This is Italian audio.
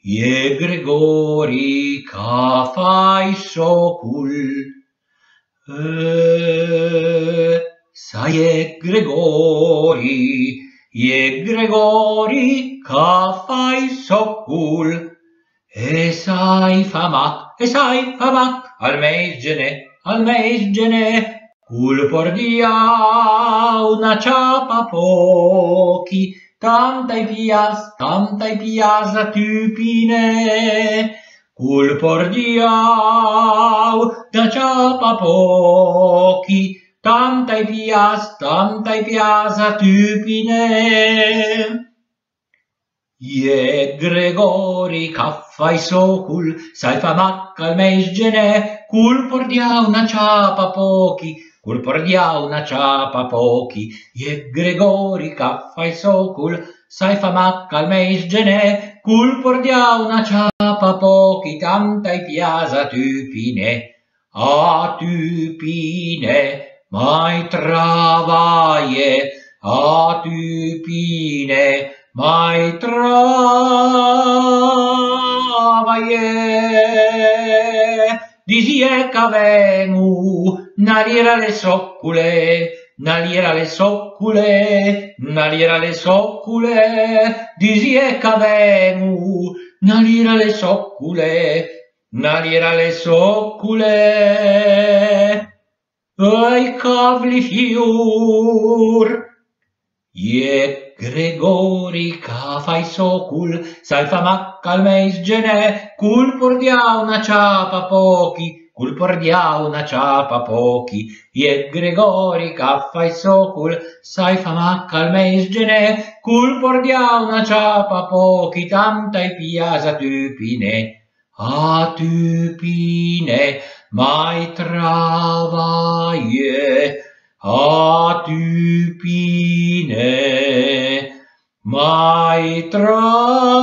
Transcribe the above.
E Gregori, ca fai socul. E Gregori, ca fai socul. E sai famac, al meis gene, cul pordia una ciapa pochi, tantai pias a tupine, cul pordia una ciapa pochi, tantai pias a tupine. E Gregori, ca fai socul, sai famac al meis gene, cul pordia una ciapa pochi, E Gregori, ca fai socul, sai famac al meis gene, cul pordia una ciapa pochi, tantai pias a tupine, mai travaie, a tupine, mai travaie. Disie ca venu, naliera le soccule, disie ca venu, naliera le soccule, ai cavli fiur. E Gregori, ca fai socul, sai famac al meis gene, cul pordia una ciapa pochi, E Gregori, ca fai socul, sai famac al meis gene, cul pordia una ciapa pochi, tantai pias a tupine, mai travaie, a tupine, mai travaie.